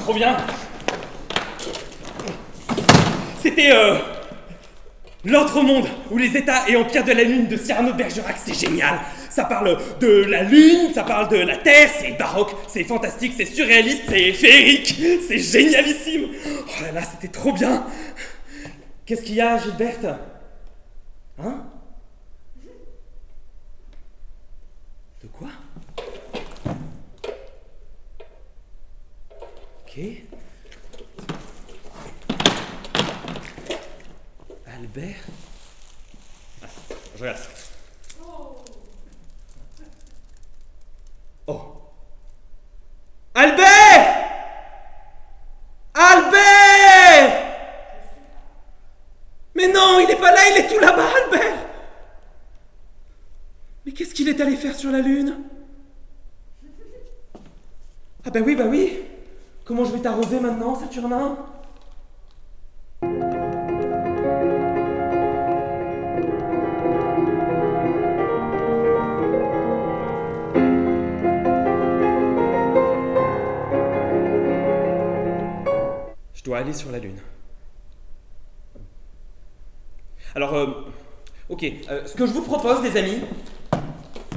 trop bien. C'était l'autre monde, où les États et empires de la Lune de Cyrano de Bergerac, c'est génial. Ça parle de la Lune, ça parle de la Terre, c'est baroque, c'est fantastique, c'est surréaliste, c'est féerique, c'est génialissime. Oh là là, c'était trop bien. Qu'est-ce qu'il y a, Gilberte? Hein? De quoi? Ok. Albert? Ah, je regarde ça. Oh. Albert! Albert! Mais non, il est pas là, il est tout là-bas, Albert! Mais qu'est-ce qu'il est allé faire sur la Lune? Ah bah oui. Comment je vais t'arroser maintenant, Saturnin? Je dois aller sur la Lune. Alors, ok, ce que je vous propose, les amis,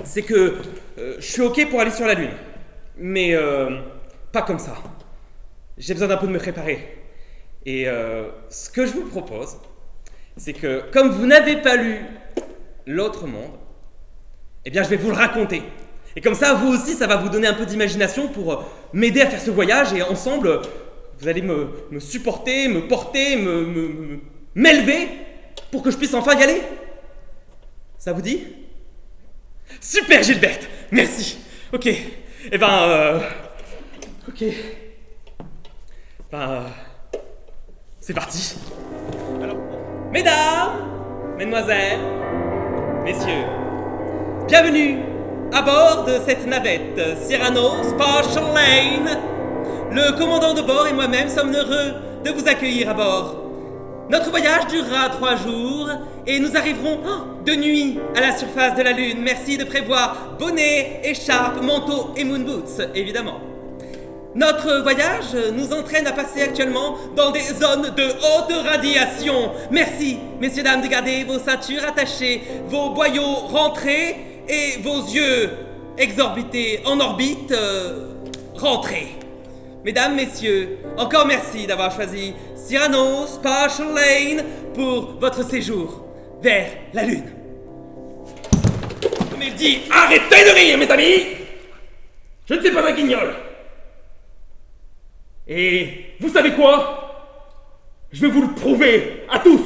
c'est que je suis ok pour aller sur la Lune. Mais pas comme ça. J'ai besoin d'un peu de me préparer. Et ce que je vous propose, c'est que comme vous n'avez pas lu L'autre monde, eh bien je vais vous le raconter. Et comme ça, vous aussi, ça va vous donner un peu d'imagination pour m'aider à faire ce voyage. Et ensemble, vous allez me supporter, me porter, m'élever pour que je puisse enfin y aller. Ça vous dit? Super, Gilberte, merci. Ok, eh ben, ok. Ben, c'est parti. Alors, mesdames, mesdemoiselles, messieurs, bienvenue à bord de cette navette Cyrano Spatial Lane. Le commandant de bord et moi-même sommes heureux de vous accueillir à bord. Notre voyage durera 3 jours et nous arriverons de nuit à la surface de la Lune. Merci de prévoir bonnet, écharpe, manteau et moon boots, évidemment. Notre voyage nous entraîne à passer actuellement dans des zones de haute radiation. Merci, messieurs, dames, de garder vos ceintures attachées, vos boyaux rentrés et vos yeux exorbités en orbite rentrés. Mesdames, messieurs, encore merci d'avoir choisi Cyrano Spatial Lane pour votre séjour vers la Lune. Mais je dis, arrêtez de rire, mes amis! Je ne suis pas un guignol. Et vous savez quoi? Je vais vous le prouver à tous,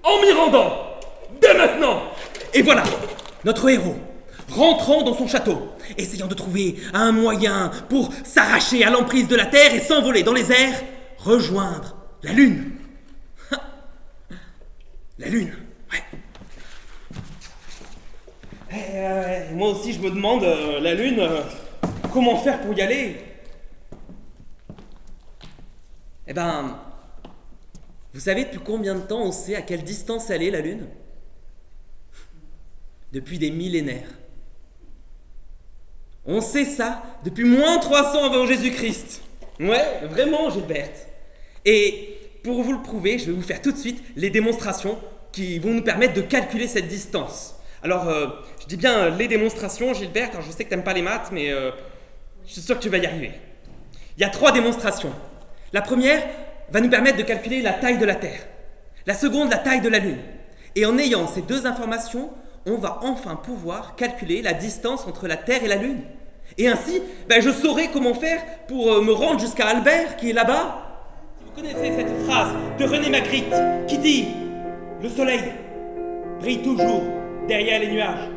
en m'y rendant, dès maintenant. Et voilà, notre héros, rentrant dans son château, essayant de trouver un moyen pour s'arracher à l'emprise de la Terre et s'envoler dans les airs, rejoindre la Lune. La Lune, ouais. Moi aussi, je me demande, la Lune, comment faire pour y aller? Eh ben, vous savez depuis combien de temps on sait à quelle distance elle est, la Lune? Depuis des millénaires. On sait ça depuis moins 300 avant Jésus-Christ. Ouais, vraiment, Gilberte. Et pour vous le prouver, je vais vous faire tout de suite les démonstrations qui vont nous permettre de calculer cette distance. Alors, je dis bien les démonstrations, Gilberte. Alors, je sais que t'aimes pas les maths, mais je suis sûr que tu vas y arriver. Il y a 3 démonstrations. La première va nous permettre de calculer la taille de la Terre. La seconde, la taille de la Lune. Et en ayant ces 2 informations, on va enfin pouvoir calculer la distance entre la Terre et la Lune. Et ainsi, je saurai comment faire pour me rendre jusqu'à Albert, qui est là-bas. Vous connaissez cette phrase de René Magritte qui dit « Le soleil brille toujours derrière les nuages.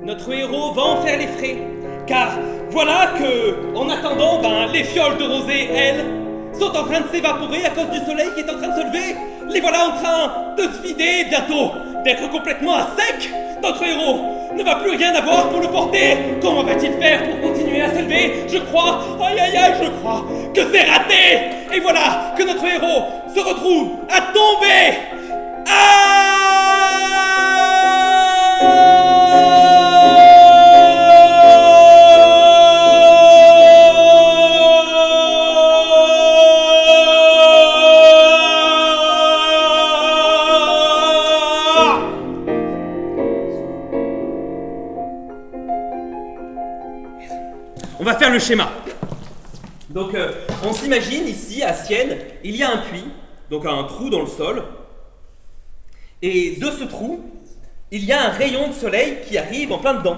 Notre héros va en faire les frais, car voilà que, en attendant, les fioles de rosée, elles, sont en train de s'évaporer à cause du soleil qui est en train de se lever. Les voilà en train de se vider bientôt, d'être complètement à sec. Notre héros ne va plus rien avoir pour le porter. Comment va-t-il faire pour continuer à s'élever? Je crois, je crois que c'est raté. Et voilà que notre héros se retrouve à tomber. faire le schéma. Donc, on s'imagine ici, à Sienne, il y a un puits, donc un trou dans le sol. Et de ce trou, il y a un rayon de soleil qui arrive en plein dedans.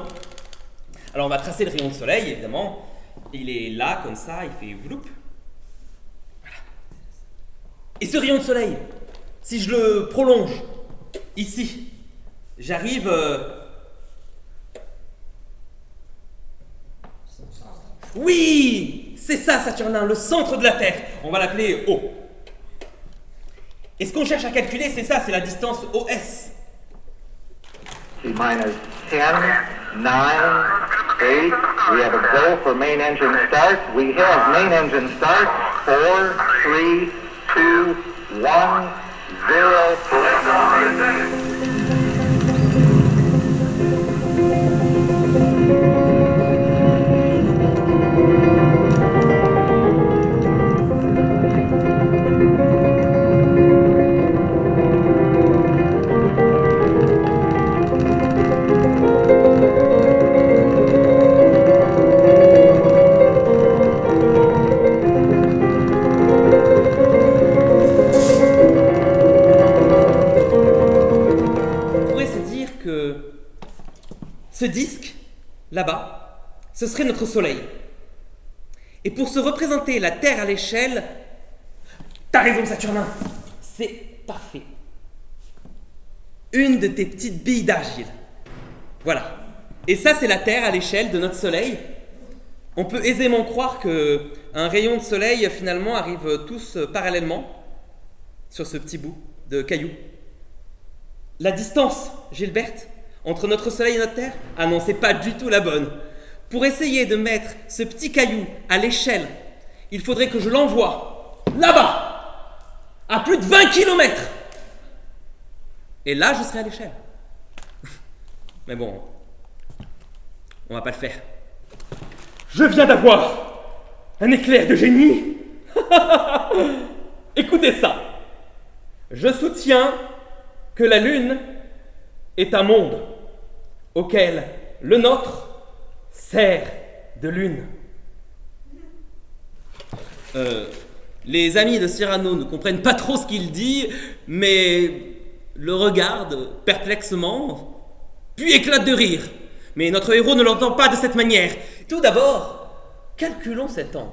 Alors, on va tracer le rayon de soleil, évidemment. Il est là, comme ça, il fait vloup. Voilà. Et ce rayon de soleil, si je le prolonge, ici, j'arrive... Oui, c'est ça, Saturnin, le centre de la Terre. On va l'appeler O. Et ce qu'on cherche à calculer, c'est ça, c'est la distance OS. T-minus 10, 9, 8. We have a go for main engine start. We have main engine start. 4, 3, 2, 1, 0. Ce disque, là-bas, ce serait notre Soleil. Et pour se représenter la Terre à l'échelle... T'as raison, Saturnin, c'est parfait. Une de tes petites billes d'argile. Voilà. Et ça, c'est la Terre à l'échelle de notre Soleil. On peut aisément croire qu'un rayon de soleil, finalement, arrive tous parallèlement sur ce petit bout de caillou. La distance, Gilberte, entre notre soleil et notre Terre, ah non, c'est pas du tout la bonne. Pour essayer de mettre ce petit caillou à l'échelle, il faudrait que je l'envoie là-bas, à plus de 20 km. Et là, je serai à l'échelle. Mais bon, on va pas le faire. Je viens d'avoir un éclair de génie. Écoutez ça. Je soutiens que la Lune est un monde auquel le nôtre sert de lune. Les amis de Cyrano ne comprennent pas trop ce qu'il dit, mais le regardent perplexement, puis éclatent de rire. Mais notre héros ne l'entend pas de cette manière. Tout d'abord, calculons cet angle.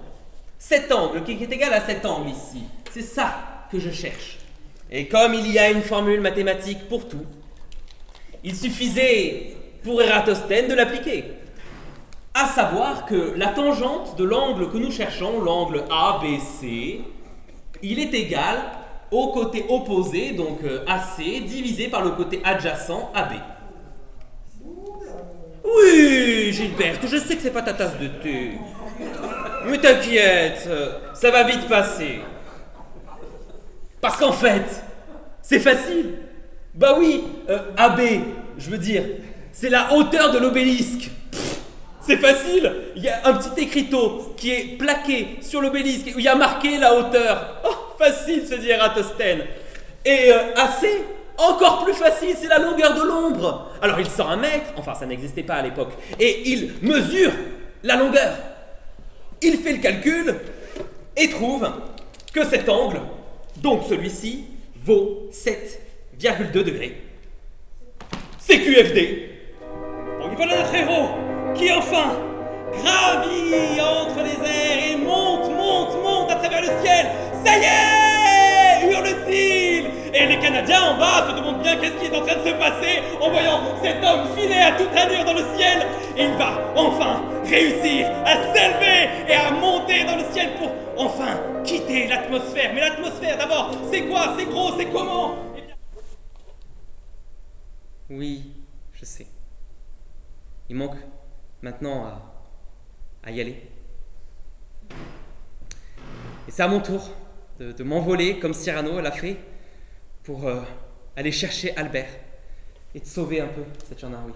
Cet angle qui est égal à cet angle ici. C'est ça que je cherche. Et comme il y a une formule mathématique pour tout, il suffisait pour Ératosthène de l'appliquer. À savoir que la tangente de l'angle que nous cherchons, l'angle ABC, il est égal au côté opposé, donc AC, divisé par le côté adjacent AB. Oui, Gilberte, je sais que c'est pas ta tasse de thé. Mais t'inquiète, ça va vite passer. Parce qu'en fait, c'est facile. Bah oui, AB, je veux dire, c'est la hauteur de l'obélisque. C'est facile. Il y a un petit écriteau qui est plaqué sur l'obélisque où il y a marqué la hauteur. Oh, facile, se dit Ératosthène. Et AC, encore plus facile, c'est la longueur de l'ombre. Alors il sort 1 mètre, enfin ça n'existait pas à l'époque, et il mesure la longueur. Il fait le calcul et trouve que cet angle, donc celui-ci, vaut 7,2 degrés. C'est QFD. Donc voilà notre héros qui enfin gravit entre les airs et monte à travers le ciel. Ça y est, hurle-t-il. Et les Canadiens en bas se demandent bien qu'est-ce qui est en train de se passer en voyant cet homme filer à toute allure dans le ciel. Et il va enfin réussir à s'élever et à monter dans le ciel pour enfin quitter l'atmosphère. Mais l'atmosphère d'abord, c'est quoi? C'est gros? C'est comment? Eh bien... Oui, je sais. Il manque maintenant à y aller. Et c'est à mon tour de m'envoler comme Cyrano l'a fait pour aller chercher Albert et de sauver un peu cette gendarmerie.